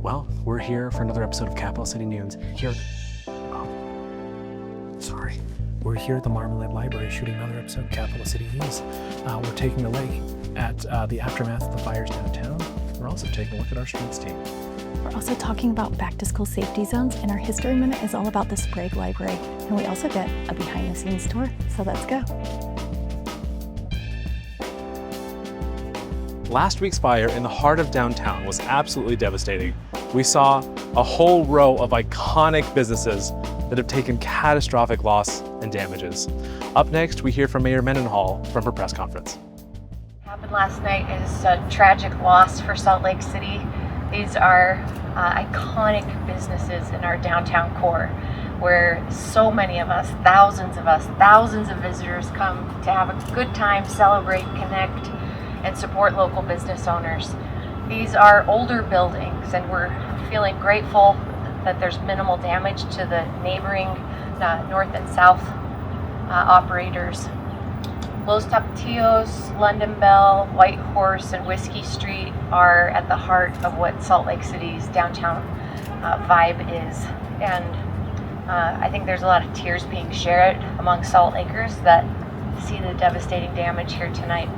Well, we're here for another episode of Capital City News. We're here at the Marmalade Library shooting another episode of Capital City News. We're taking a look at the aftermath of the fires downtown. We're also taking a look at our streets team. We're also talking about back-to-school safety zones, and our History Minute is all about the Sprague Library. And we also get a behind-the-scenes tour, so let's go. Last week's fire in the heart of downtown was absolutely devastating. We saw a whole row of iconic businesses that have taken catastrophic loss and damages. Up next, we hear from Mayor Mendenhall from her press conference. What happened last night is a tragic loss for Salt Lake City. These are iconic businesses in our downtown core, where so many of us, thousands of visitors come to have a good time, celebrate, connect, and support local business owners. These are older buildings, and we're feeling grateful that there's minimal damage to the neighboring north and south operators. Los Tapatios, London Bell, White Horse, and Whiskey Street are at the heart of what Salt Lake City's downtown vibe is. And I think there's a lot of tears being shared among Salt Lakers that see the devastating damage here tonight.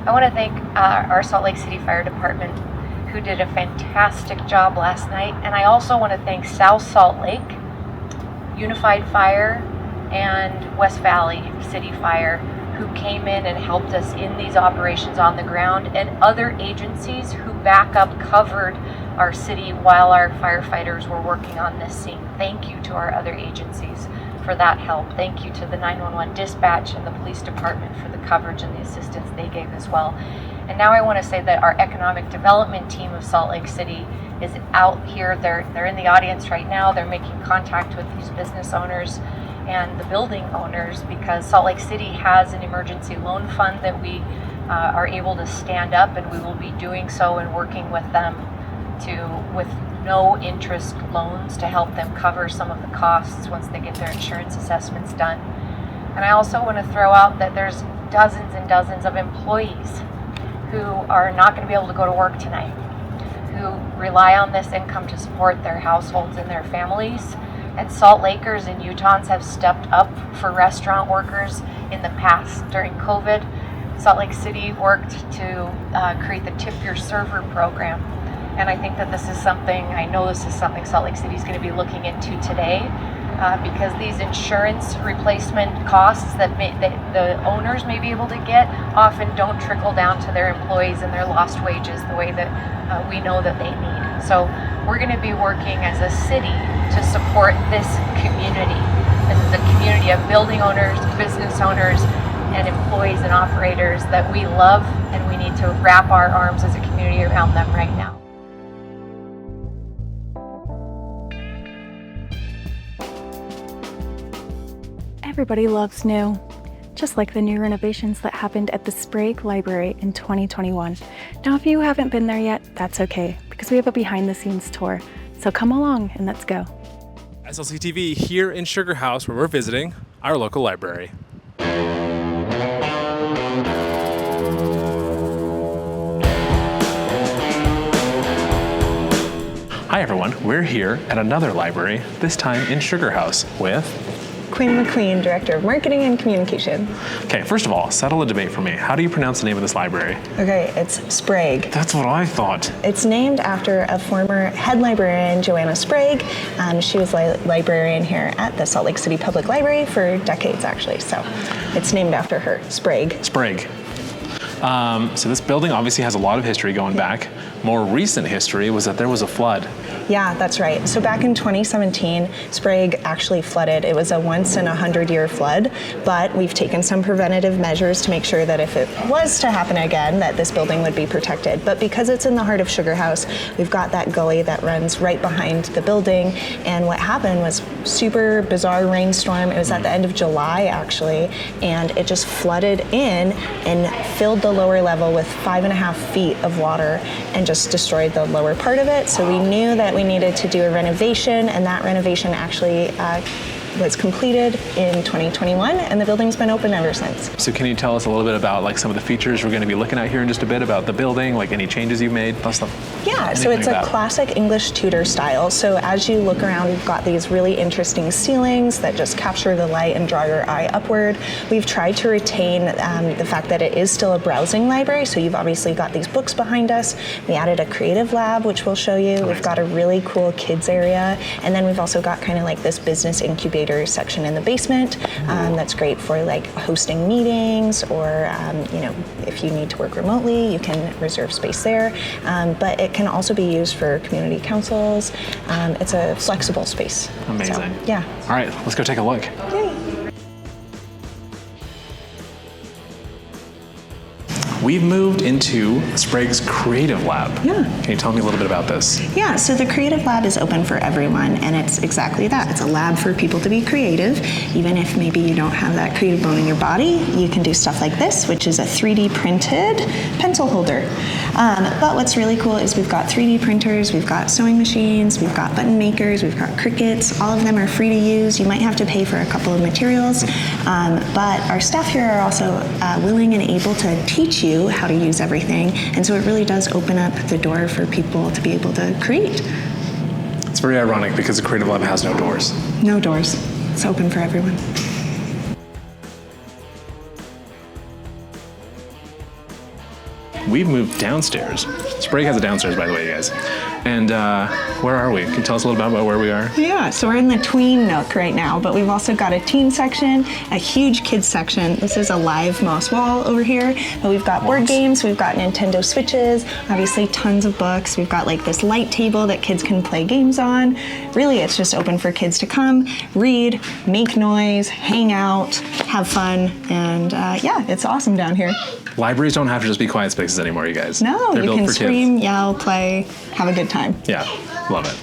I want to thank our Salt Lake City Fire Department, who did a fantastic job last night. And I also want to thank South Salt Lake, Unified Fire, and West Valley City Fire, who came in and helped us in these operations on the ground, and other agencies who covered our city while our firefighters were working on this scene. Thank you to our other agencies for that help. Thank you to the 911 dispatch and the police department for the coverage and the assistance they gave as well. And now I want to say that our economic development team of Salt Lake City is out here. They're in the audience right now. They're making contact with these business owners and the building owners, because Salt Lake City has an emergency loan fund that we are able to stand up, and we will be doing so and working with them with no interest loans to help them cover some of the costs once they get their insurance assessments done. And I also want to throw out that there's dozens and dozens of employees who are not going to be able to go to work tonight, who rely on this income to support their households and their families. And Salt Lakers and Utahns have stepped up for restaurant workers in the past. During COVID, Salt Lake City worked to create the Tip Your Server program. And I think that this is something Salt Lake City is going to be looking into today, because these insurance replacement costs that the owners may be able to get often don't trickle down to their employees and their lost wages the way that we know that they need. So we're going to be working as a city to support this community. This is a community of building owners, business owners, and employees and operators that we love, and we need to wrap our arms as a community around them right now. Everybody loves new, just like the new renovations that happened at the Sprague Library in 2021. Now, if you haven't been there yet, that's okay, because we have a behind-the-scenes tour. So come along and let's go. SLC TV here in Sugar House, where we're visiting our local library. Hi everyone, we're here at another library, this time in Sugar House with Quinn McLean, Director of Marketing and Communication. Okay, first of all, settle a debate for me. How do you pronounce the name of this library? Okay, it's Sprague. That's what I thought. It's named after a former head librarian, Joanna Sprague. She was librarian here at the Salt Lake City Public Library for decades, actually. So it's named after her, Sprague. Sprague. So this building obviously has a lot of history going back. More recent history was that there was a flood. Yeah, that's right. So back in 2017, Sprague actually flooded. It was a once in 100-year flood, but we've taken some preventative measures to make sure that if it was to happen again, that this building would be protected. But because it's in the heart of Sugar House, we've got that gully that runs right behind the building. And what happened was super bizarre rainstorm. It was at the end of July, actually, and it just flooded in and filled the lower level with 5.5 feet of water and just destroyed the lower part of it. So we knew that we needed to do a renovation, and that renovation actually was completed in 2021, and the building's been open ever since. So can you tell us a little bit about like some of the features we're going to be looking at here in just a bit, about the building, like any changes you've made? Yeah, so it's a classic English Tudor style. So as you look around, we've got these really interesting ceilings that just capture the light and draw your eye upward. We've tried to retain the fact that it is still a browsing library, so you've obviously got these books behind us. We added a creative lab, which we'll show you. We've got a really cool kids area, and then we've also got kind of like this business incubator section in the basement that's great for like hosting meetings, or if you need to work remotely, you can reserve space there. But it can also be used for community councils. It's a flexible space. Amazing. So, yeah. All right, let's go take a look. Yay. We've moved into Sprague's Creative Lab. Yeah. Can you tell me a little bit about this? Yeah, so the Creative Lab is open for everyone, and it's exactly that. It's a lab for people to be creative. Even if maybe you don't have that creative bone in your body, you can do stuff like this, which is a 3D printed pencil holder. But what's really cool is we've got 3D printers, we've got sewing machines, we've got button makers, we've got Cricuts. All of them are free to use. You might have to pay for a couple of materials, but our staff here are also willing and able to teach you how to use everything, and so it really does open up the door for people to be able to create. It's very ironic because the Creative Lab has no doors. No doors. It's open for everyone. We've moved downstairs. Sprague has a downstairs, by the way, you guys. And where are we? Can you tell us a little bit about where we are? Yeah, so we're in the tween nook right now, but we've also got a teen section, a huge kids section. This is a live moss wall over here, but we've got board games, we've got Nintendo Switches, obviously tons of books. We've got like this light table that kids can play games on. Really, it's just open for kids to come, read, make noise, hang out, have fun, and yeah, it's awesome down here. Libraries don't have to just be quiet spaces anymore, you guys. No, They're you built can for scream, kids. yell, play, have a good time. Yeah, love it.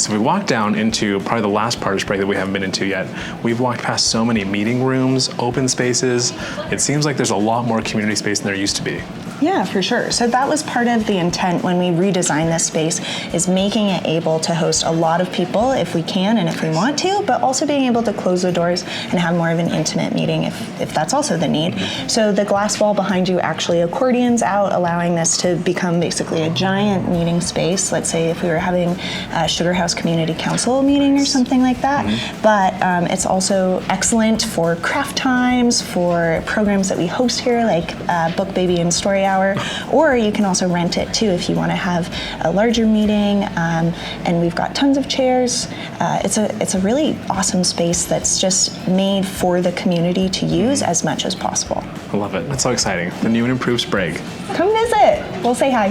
So we walked down into probably the last part of Sprague that we haven't been into yet. We've walked past so many meeting rooms, open spaces. It seems like there's a lot more community space than there used to be. Yeah, for sure. So that was part of the intent when we redesigned this space, is making it able to host a lot of people if we can and if we want to, but also being able to close the doors and have more of an intimate meeting if that's also the need. So the glass wall behind you actually accordions out, allowing this to become basically a giant meeting space. Let's say if we were having a Sugar House Community Council meeting or something like that. But it's also excellent for craft times, for programs that we host here, like Book Baby and Story Hour, or you can also rent it too if you want to have a larger meeting. And we've got tons of chairs. It's a really awesome space that's just made for the community to use as much as possible. I love it. It's so exciting. The new and improved Sprague. Come visit. We'll say hi.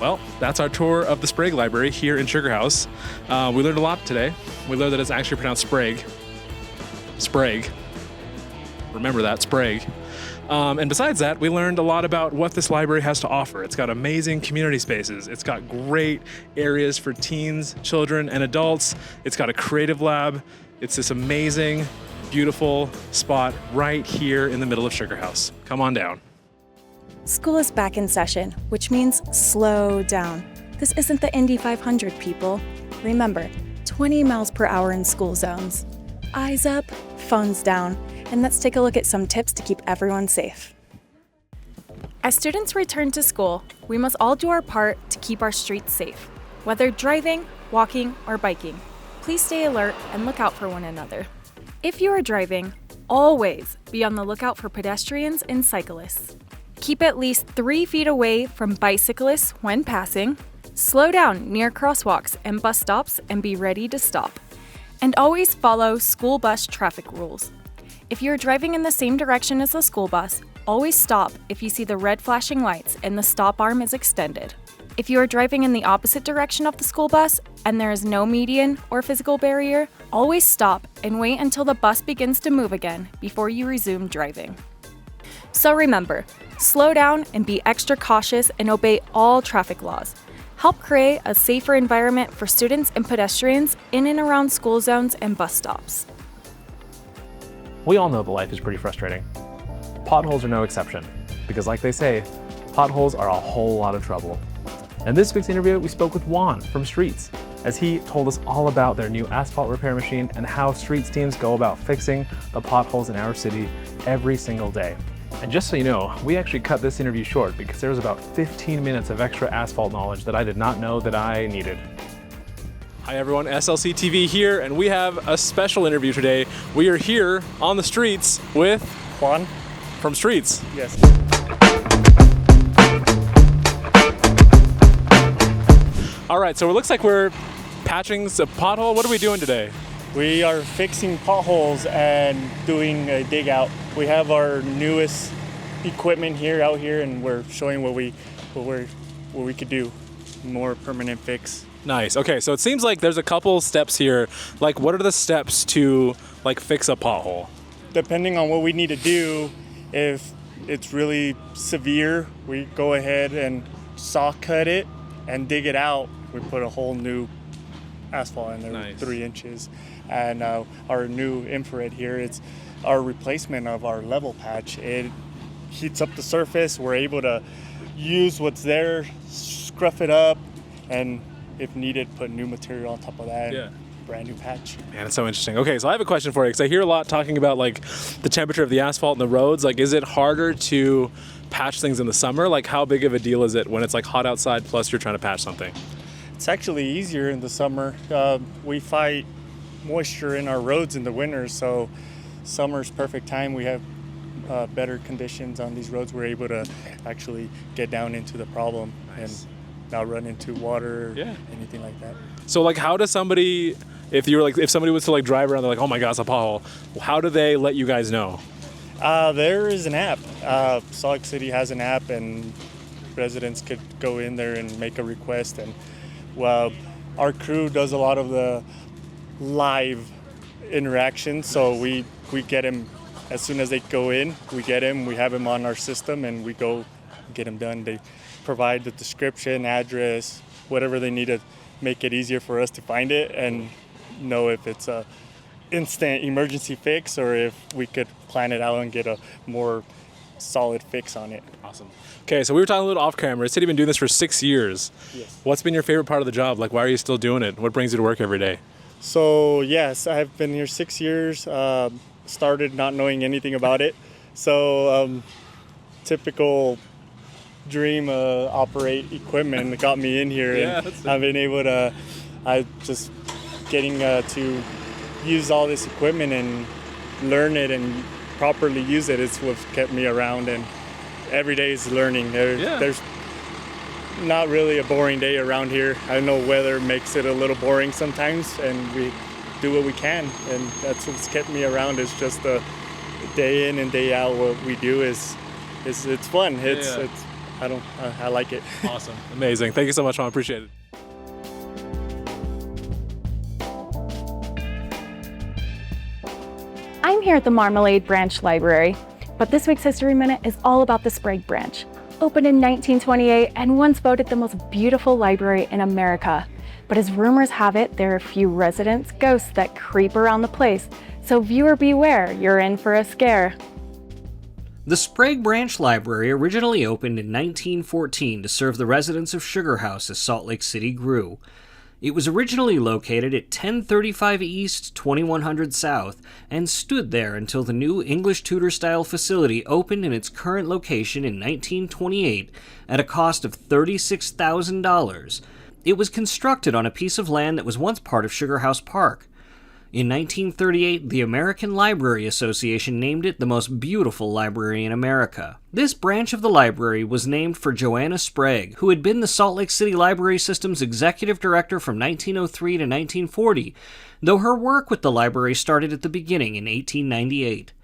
Well, that's our tour of the Sprague Library here in Sugar House. We learned a lot today. We learned that it's actually pronounced Sprague. Sprague. Remember that, Sprague. And besides that, we learned a lot about what this library has to offer. It's got amazing community spaces. It's got great areas for teens, children, and adults. It's got a creative lab. It's this amazing, beautiful spot right here in the middle of Sugar House. Come on down. School is back in session, which means slow down. This isn't the Indy 500, people. Remember, 20 miles per hour in school zones. Eyes up, phones down, and let's take a look at some tips to keep everyone safe. As students return to school, we must all do our part to keep our streets safe. Whether driving, walking, or biking, please stay alert and look out for one another. If you are driving, always be on the lookout for pedestrians and cyclists. Keep at least 3 feet away from bicyclists when passing. Slow down near crosswalks and bus stops and be ready to stop. And always follow school bus traffic rules. If you're driving in the same direction as the school bus, always stop if you see the red flashing lights and the stop arm is extended. If you are driving in the opposite direction of the school bus and there is no median or physical barrier, always stop and wait until the bus begins to move again before you resume driving. So remember, slow down and be extra cautious and obey all traffic laws. Help create a safer environment for students and pedestrians in and around school zones and bus stops. We all know that life is pretty frustrating. Potholes are no exception, because like they say, potholes are a whole lot of trouble. In this week's interview, we spoke with Juan from Streets, as he told us all about their new asphalt repair machine and how Streets teams go about fixing the potholes in our city every single day. And just so you know, we actually cut this interview short because there was about 15 minutes of extra asphalt knowledge that I did not know that I needed. Hi everyone, SLC TV here, and we have a special interview today. We are here on the streets with Juan? from Streets. Yes. All right, so it looks like we're patching a pothole. What are we doing today? We are fixing potholes and doing a dig out. We have our newest equipment out here, and we're showing what we could do, more permanent fix. Nice. Okay, so it seems like there's a couple steps here. Like, what are the steps to like fix a pothole? Depending on what we need to do, if it's really severe, we go ahead and saw cut it and dig it out. We put a whole new asphalt in there, Nice. 3 inches. And our new infrared here, it's our replacement of our level patch. It heats up the surface. We're able to use what's there, scruff it up, and if needed, put new material on top of that. Yeah. Brand new patch. Man, it's so interesting. Okay, so I have a question for you because I hear a lot talking about like the temperature of the asphalt and the roads. Like, is it harder to patch things in the summer? Like, how big of a deal is it when it's like hot outside plus you're trying to patch something? It's actually easier in the summer. We fight moisture in our roads in the winter, so summer's perfect time. We have better conditions on these roads. We're able to actually get down into the problem and not run into water or anything like that. So like, how does somebody, if somebody was to like drive around, they're like, oh my God, it's a pothole. How do they let you guys know? There is an app. Salt Lake City has an app, and residents could go in there and make a request. And our crew does a lot of the live interaction, so we get them as soon as they go in. We get them, we have them on our system, and we go get them done. They provide the description, address, whatever they need to make it easier for us to find it and know if it's a instant emergency fix or if we could plan it out and get a more solid fix on it. Awesome. Okay, so we were talking a little off camera. You said you've been doing this for 6 years. Yes. What's been your favorite part of the job? Like, why are you still doing it? What brings you to work every day? So yes, I've been here 6 years. Started not knowing anything about it. So typical dream operate equipment that got me in here, and I've been able to. I just getting to use all this equipment and learn it and properly use it is what kept me around. And every day is learning. There's not really a boring day around here. I know weather makes it a little boring sometimes, and we do what we can, and that's what's kept me around. Is just the day in and day out. What we do is it's fun. I like it. Awesome. Amazing. Thank you so much, Juan. Appreciate it. I'm here at the Marmalade Branch Library, but this week's History Minute is all about the Sprague Branch. Opened in 1928 and once voted the most beautiful library in America. But as rumors have it, there are a few residents' ghosts that creep around the place, so viewer beware, you're in for a scare. The Sprague Branch Library originally opened in 1914 to serve the residents of Sugar House as Salt Lake City grew. It was originally located at 1035 East, 2100 South, and stood there until the new English Tudor-style facility opened in its current location in 1928 at a cost of $36,000. It was constructed on a piece of land that was once part of Sugar House Park. In 1938, the American Library Association named it the most beautiful library in America. This branch of the library was named for Joanna Sprague, who had been the Salt Lake City Library System's executive director from 1903 to 1940, though her work with the library started at the beginning in 1898.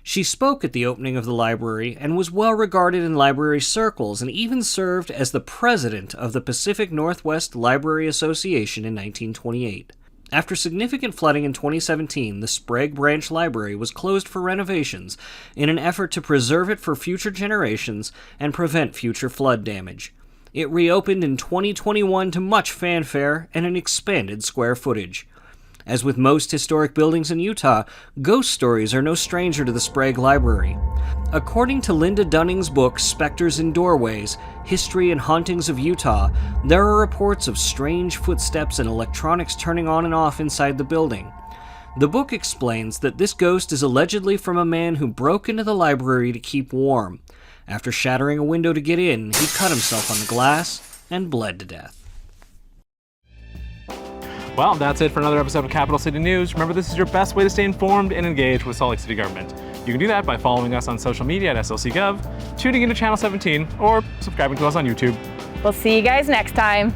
She spoke at the opening of the library and was well regarded in library circles, and even served as the president of the Pacific Northwest Library Association in 1928. After significant flooding in 2017, the Sprague Branch Library was closed for renovations in an effort to preserve it for future generations and prevent future flood damage. It reopened in 2021 to much fanfare and an expanded square footage. As with most historic buildings in Utah, ghost stories are no stranger to the Sprague Library. According to Linda Dunning's book, Specters in Doorways, History and Hauntings of Utah, there are reports of strange footsteps and electronics turning on and off inside the building. The book explains that this ghost is allegedly from a man who broke into the library to keep warm. After shattering a window to get in, he cut himself on the glass and bled to death. Well, that's it for another episode of Capital City News. Remember, this is your best way to stay informed and engaged with Salt Lake City government. You can do that by following us on social media at SLCGov, tuning into Channel 17, or subscribing to us on YouTube. We'll see you guys next time.